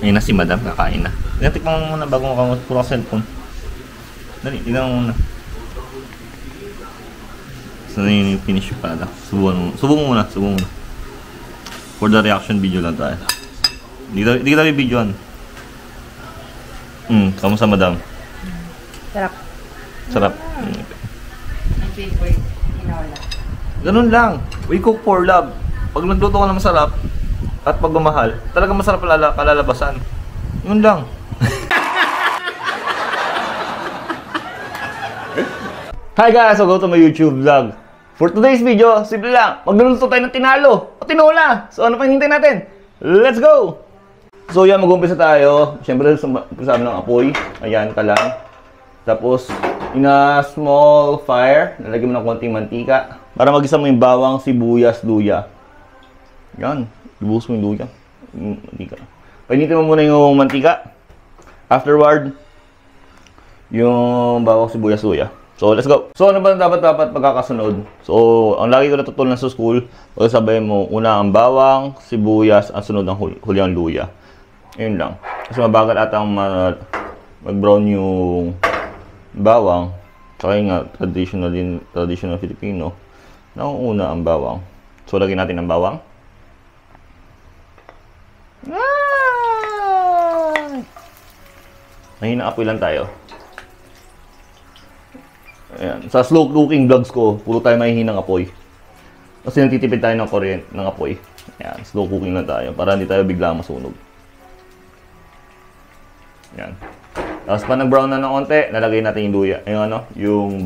Ayun na si madam, kakain na. Tikman mo muna bago makamot. Puro ka cellphone. Dali, tignan mo muna. So na yung finish pala. Subukan mo muna. For the reaction video lang tayo. Hindi kita bibidyoan. Kamusta madam? Sarap. Sarap. Ang favorite, tinola. Ganun lang. We cook for love. Pag nagluto ka na masarap at pagmamahal, talagang masarap kalalabasan. Yun lang. Hi guys! So go to my YouTube vlog. For today's video, simple lang. Magluluto tayo ng tinalo o tinola. So ano pa hinihintay natin? Let's go! So yan, mag-umpisa tayo. Siyempre, umpisa ng apoy. Ayan ka lang. Tapos, in a small fire, nalagyan mo ng konting mantika. Para magisa mo yung bawang, sibuyas, luya. Yan. Ibuhos mo yung luya. Mantika. Painitin mo muna yung mantika. Afterward, yung bawang, sibuyas, luya. So, let's go. So, ano ba dapat pagkakasunod? So, ang lagi ko natutunan sa school, pagkasabay mo, una ang bawang, sibuyas, ang sunod ang huli ang luya. Yun lang. Kasi mabagal atang mag-brown yung bawang. Saka nga, traditional Filipino, nauna ang bawang. So, lagyan natin ang bawang. Mahina apoy lang tayo. Ayan. Sa slow cooking vlogs ko, puro tayo mahihinang apoy. Kasi nagtitipid tayo ng kuryente, ng apoy. Ayan. Slow cooking lang tayo para hindi tayo bigla masunog. Ayan. Tapos pa nag-brown na ng konti, nalagay natin yung luya. Yung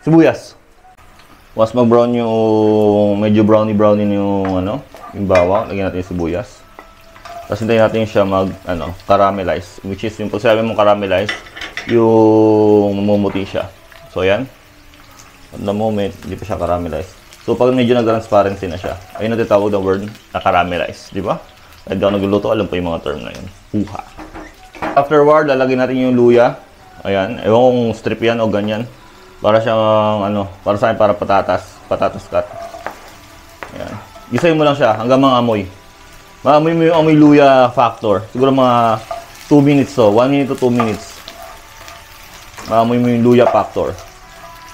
sibuyas. Once mag-brown yung medyo brownie yung yung bawang, lagyan natin yung sibuyas. Tapos hintayin natin siya caramelize, which is yung pag sabi mong caramelize, yung mamumuti siya. So yan. At the moment, hindi pa siya caramelize. So pag medyo nag-transparency na siya, ayun na tinatawag ng word na caramelize, di ba? Kahit ako nagluluto, alam pa yung mga term na yun. Huha. Afterward, lalagyan natin yung luya. Ayan, ewan kung strip yan o ganyan. Para siyang para sa akin, para patatas cut. Ayan. Gisayin mo lang siya hanggang maamoy. Maamoy mo yung amoy luya factor. Siguro mga 2 minutes to. 1 minute to 2 minutes. Maamoy mo yung luya factor.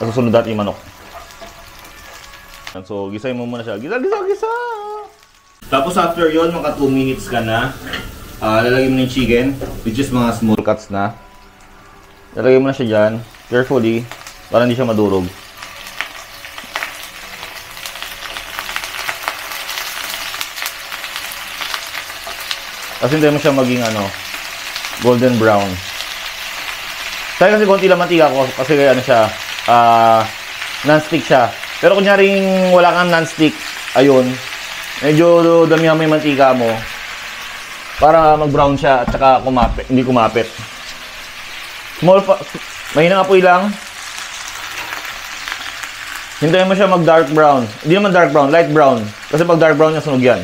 Tapos susunod natin yung manok. So, gisayin mo muna siya. Gisa! Tapos after yon, mga 2 minutes ka na. Lalagay mo na yung chicken, which is mga small cuts na. Lalagay mo na siya dyan, carefully, para hindi siya madurog. Tapos hindi mo siya maging golden brown. Kaya kasi konti lang mantika ko, kasi siya, non-stick siya. Pero kunyaring wala kang non-stick, ayun, medyo damihan mo yung mantika mo para mag-brown siya at saka hindi kumapit. Mahinang apoy lang. Hintayin mo siya mag-dark brown. Hindi naman dark brown, light brown. Kasi pag dark brown, sunog yan.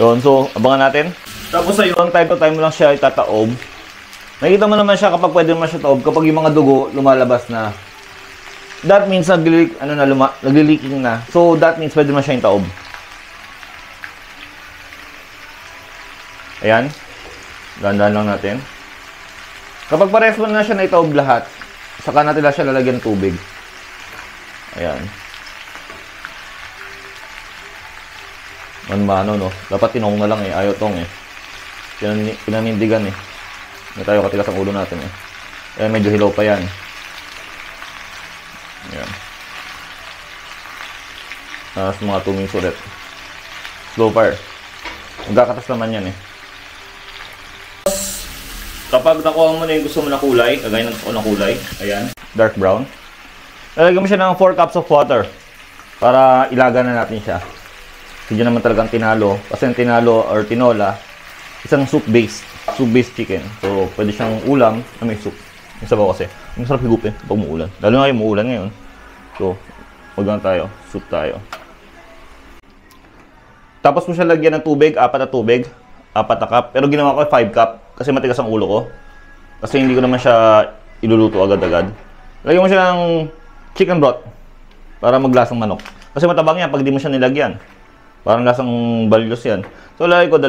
Yun, so abangan natin. Tapos ayun, time to time mo lang siya itataob. Nakikita mo naman siya kapag pwede naman siya taob, kapag yung mga dugo lumalabas na. That means nagliliking na. So that means pwede naman siya yung taob. Ayan. Dahan-dahan lang natin. Kapag parehas mo na siya na itaob lahat, saka natin lang siya lalagyan ng tubig. Ayan. Mano, no? Dapat tinong na lang eh. Ayaw tong eh. Pinanindigan eh. Hindi tayo katigas ang ulo natin eh. Ayan, medyo hilaw pa yan. Ayan. Tapos mga 2 minutes ulit. Slow fire. Magkakatas naman yan eh. Kapag nakuha mo na yung gusto mo na kulay, kagaya ng kulay, ayan, dark brown. Lalagyan mo siya ng 4 cups of water para ilaga na natin siya. Hindi naman talagang tinalo. Kasi ang tinalo or tinola, isang soup-based chicken. So, pwede siyang ulam na may soup. Yung sabaw kasi, masarap higupin kapag muulan. Lalo nga yung muulan ngayon. So, wag lang tayo. Soup tayo. Tapos mo siya lagyan ng tubig, 4 na tubig. 4 na cup. Pero ginawa ko 5 cup kasi matigas ang ulo ko. Kasi hindi ko naman siya iluluto agad-agad. Lagyan mo siya ng chicken broth para maglasang manok. Kasi matabang yan pag di mo siya nilagyan. Parang lasang balyos yan. So, lagay ko 2.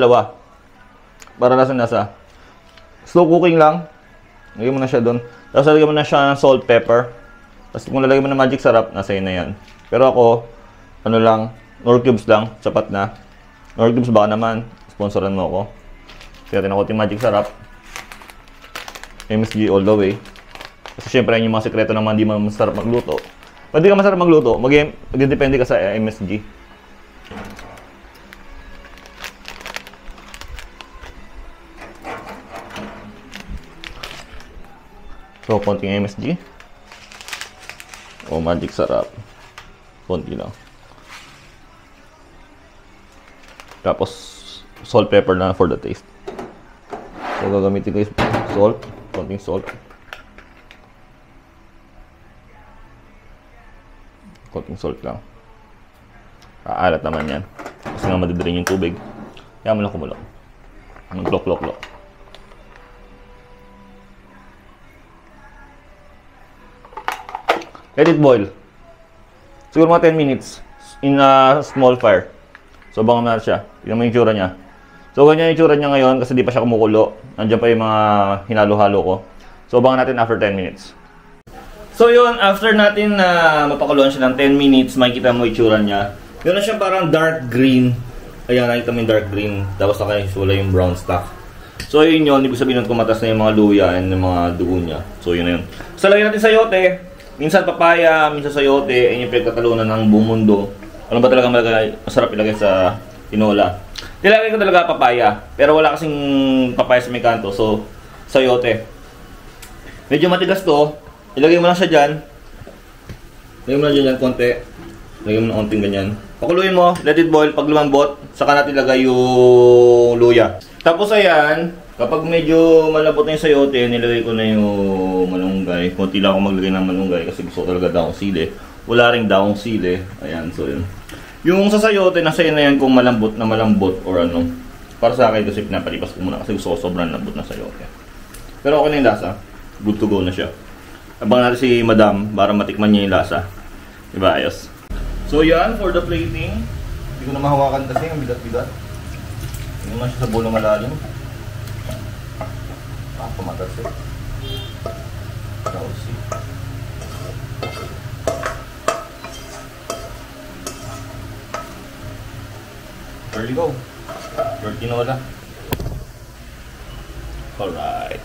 Para lasa. Slow cooking lang. Lagyan mo na siya doon. Tapos lagyan mo na siya ng salt, pepper. Tapos kung lalagyan mo ng magic sarap, nasa na yan. Pero ako, ano lang, Knorr cubes lang, sapat na. Knorr cubes baka naman, sponsoran mo ako. Kaya tinakot yung magic sarap. MSG all the way. Kasi syempre, yun yung mga sekreto naman, di mo masarap magluto. Pag di ka masarap magluto, mag-depende ka sa MSG. So, konting MSG. O, magic sarap. Konti lang. Tapos, salt, pepper na for the taste. So, gagamitin ko yung salt. Konting salt. Konting salt lang. Aalat naman yan. Kasi nga madidrain yung tubig. Kaya mo lang kumulong. Mag-lock. Let it boil. Siguro mga 10 minutes in a small fire. So, abangan na siya. Tignan mo yung tsura niya. So, ganyan yung tsura niya ngayon kasi di pa siya kumukulo. Nandiyan pa yung mga hinalo-halo ko. So, abangan natin after 10 minutes. So, yun. After natin na mapakuluan siya ng 10 minutes, makikita mo yung tsura niya. Yun na siya parang dark green. Ayan, nakita mo yung dark green. Tapos nakasula yung brown stock. So, yun yun. Ibig sabihin nun kumatas na yung mga luya and yung mga dugo niya. So, yun na yun. So, lagyan natin sayote. Minsan papaya, minsan sayote, ay yung pinagkatalunan ng buong mundo. Ano ba talaga masarap ilagay sa tinola? Nilagay ko talaga papaya, pero wala kasing papaya sa may kanto, so sayote. Medyo matigas to, ilagay mo lang siya dyan. Ilagay mo lang dyan konti. Ilagay mo na konting ganyan. Pakuluin mo, let it boil, pag lumambot, saka natin ilagay yung luya. Tapos ayan, kapag medyo malambot na yung sayote, nilagay ko na yung malunggay. Konti lang ako maglagay ng malunggay kasi gusto ko talaga daong sili. Wala ring daong sili. Ayan, so yun. Yung sa sayote, nasa yun na yan kung malambot na malambot or ano. Para sa akin kasi pinapalipas ko muna kasi gusto ko sobrang lambot na sayote. Pero okay na yung lasa. Good to go na siya. Abangan natin si Madam para matikman niya yung lasa. Diba, ayos. So yan, for the plating. Hindi ko na mahawakan kasi, ang bigat-bigat. Hindi naman siya sa bulong malalim. Pumatas eh. Saucy. There you go. Your tinola. Alright.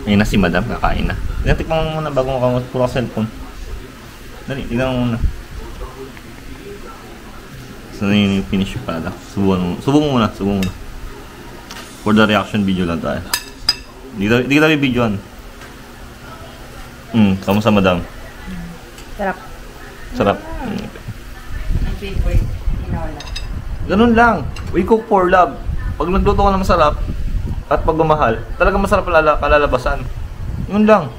Ngayon na si Madam, kakain na. Tikman mo muna bago puro ka cellphone. Dali, tignan mo muna. So, yung finish pa na. Subo mo muna. For the reaction video lang tayo. Hindi kita bibidyoan. Kamusta Madam? Sarap. Ang favorite tinola. Ganun lang. We cook for love. Pag nagluto ka na masarap at pagmamahal, talaga masarap kalalabasan. Yun lang.